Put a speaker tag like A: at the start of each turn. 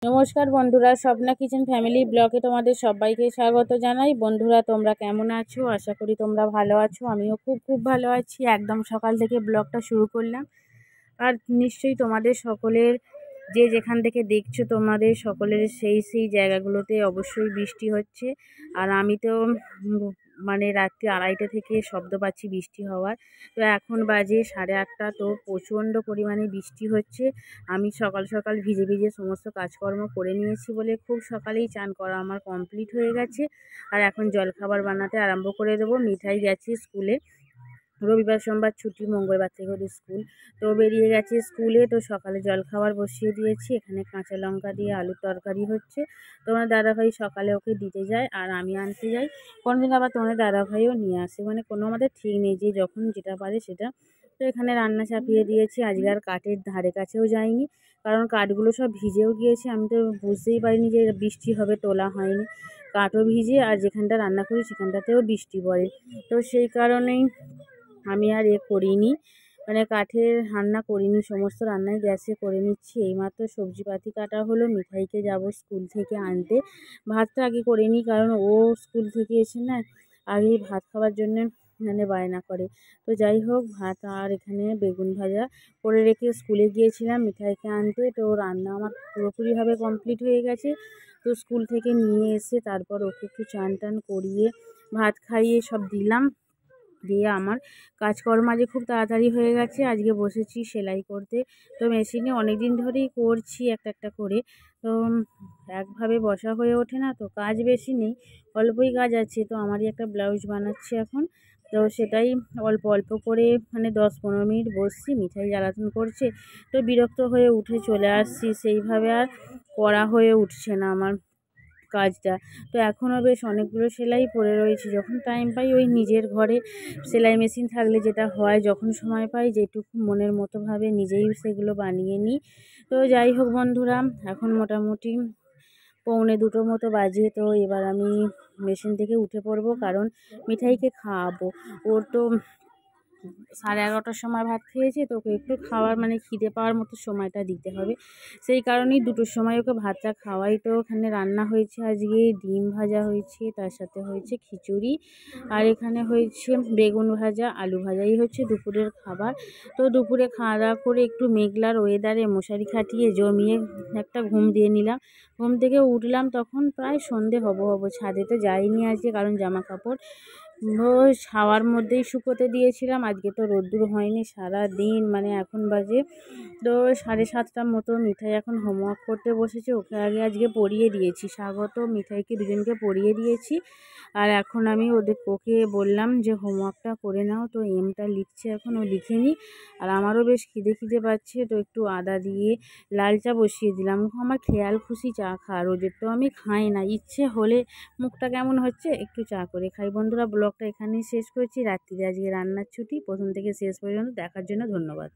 A: নমস্কার বন্ধুরা, Swapna kitchen family ব্লগে তোমাদের সবাইকে স্বাগত জানাই। বন্ধুরা, তোমরা কেমন আছো? আশা করি তোমরা ভালো আছো। আমিও খুব ভালো আছি। একদম সকাল থেকে ব্লগটা শুরু করলাম। আর নিশ্চয়ই তোমাদের সকলের যে যেখান থেকে দেখছো, তোমাদের সকলের সেই জায়গাগুলোতে অবশ্যই বৃষ্টি হচ্ছে। আর আমি তো মানে রাত্রি 2:30 থেকে শব্দ পাচ্ছি বৃষ্টি হওয়ার। তো এখন বাজে 8:30। তো প্রচণ্ড পরিমাণে বৃষ্টি হচ্ছে। আমি সকাল সকাল ভিজে সমস্ত কাজকর্ম করে নিয়েছি বলে খুব সকালেই চান করা আমার কমপ্লিট হয়ে গেছে। আর এখন জলখাবার বানাতে আরম্ভ করে দেবো। মিঠাই গেছে স্কুলে, রবিবার সোমবার ছুটি, মঙ্গলবার থেকে ওদের স্কুল। তো বেরিয়ে গেছে স্কুলে। তো সকালে জলখাবার বসিয়ে দিয়েছি। এখানে কাঁচা লঙ্কা দিয়ে আলুর তরকারি হচ্ছে। তোমার দাদাভাই সকালে ওকে দিতে যায় আর আমি আনতে যাই। কোনোদিন আবার তোমাদের দাদাভাইও নিয়ে আসে, মানে কোনো আমাদের ঠিক নেই, যে যখন যেটা পারে সেটা। তো এখানে রান্না চাপিয়ে দিয়েছি। আজকে আর কাঠের ধারে কাছেও যাইনি, কারণ কাঠগুলো সব ভিজেও গিয়েছে। আমি তো বুঝতেই পারিনি যে বৃষ্টি হবে, তোলা হয়নি। কাঠও ভিজে, আর যেখানটা রান্না করি সেখানটাতেও বৃষ্টি পড়ে। তো সেই কারণেই আমি আর করিনি, মানে কাঠের রান্না করিনি। সমস্ত রান্নাই গ্যাসে করে নিচ্ছি। এইমাত্র সবজিপাতি কাটা হলো। মিঠাইকে যাব স্কুল থেকে আনতে। ভাতটা আগে করে নিই, কারণ ও স্কুল থেকে এসে না আগেই ভাত খাওয়ার জন্যে মানে বায়না করে। তো যাই হোক, ভাত আর এখানে বেগুন ভাজা করে রেখে স্কুলে গিয়েছিলাম মিঠাইকে আনতে। তো রান্না আমার পুরোপুরিভাবে কমপ্লিট হয়ে গেছে। তো স্কুল থেকে নিয়ে এসে তারপর ওকে একটু চান টান করিয়ে ভাত খাইয়ে সব দিলাম। দিয়ে আমার কাজকর্ম আজকে খুব তাড়াতাড়ি হয়ে গেছে। আজকে বসেছি সেলাই করতে। তো মেশিনে অনেক দিন ধরেই করছি একটা করে। তো একভাবে বসা হয়ে ওঠে না, তো কাজ বেশি নেই, অল্পই কাজ আছে। তো আমারই একটা ব্লাউজ বানাচ্ছি এখন। তো সেটাই অল্প করে মানে 10-15 মিনিট বসছি। মিঠাই জ্বালাতন করছে, তো বিরক্ত হয়ে উঠে চলে আসছি। সেইভাবে আর করা হয়ে উঠছে না আমার কাজটা। তো এখনও বেশ অনেকগুলো সেলাই পড়ে রয়েছে। যখন টাইম পাই, ওই নিজের ঘরে সেলাই মেশিন থাকলে যেটা হয়, যখন সময় পাই যেটুকু মনের মতোভাবে নিজেই সেগুলো বানিয়ে নিই। তো যাই হোক বন্ধুরা, এখন মোটামুটি 1:45 মতো বাজে। তো এবার আমি মেশিন থেকে উঠে পড়বো, কারণ মিঠাইকে খাওয়াবো। ওর তো 11:30টার সময় ভাত খেয়েছে, তো ওকে একটু খাওয়ার মানে খিদে পাওয়ার মতো সময়টা দিতে হবে। সেই কারণেই 2টোর সময় ওকে ভাতটা খাওয়াই। তো ওখানে রান্না হয়েছে আজকে ডিম ভাজা হয়েছে, তার সাথে হয়েছে খিচুড়ি, আর এখানে হয়েছে বেগুন ভাজা, আলু ভাজা। এই হচ্ছে দুপুরের খাবার। তো দুপুরে খাওয়া দাওয়া করে একটু মেঘলার ওয়েদারে মশারি খাটিয়ে জমিয়ে একটা ঘুম দিয়ে নিলাম। ঘুম থেকে উঠলাম তখন প্রায় সন্ধে হব। ছাদে তো যাইনি আজকে, কারণ জামা কাপড় ওই ছাওয়ার মধ্যেই শুকোতে দিয়েছিলাম। আজকে তো রোদ্দুর হয়নি সারা দিন, মানে এখন বাজে তো 7:30 মতো। মিঠাই এখন হোমওয়ার্ক করতে বসেছে। ওকে আজকে পড়িয়ে দিয়েছি, স্বাগত মিঠাইকে দুজনকে পড়িয়ে দিয়েছি। আর এখন আমি ওকে বললাম যে হোমওয়ার্কটা করে নাও। তো এমটা লিখছে, এখন ও লিখে নি। আর আমারও বেশ খিদে পাচ্ছে, তো একটু আদা দিয়ে লাল চা বসিয়ে দিলাম। আমার খেয়াল খুশি চা খাওয়া, রোজের তো আমি খাই না। ইচ্ছে হলে মুখটা কেমন হচ্ছে একটু চা করে খাই। বন্ধুরা, ব্লগটা এখানেই শেষ করছি। রাত্রিরে আজকে রান্নার ছুটি। প্রথম থেকে শেষ পর্যন্ত দেখার জন্য ধন্যবাদ।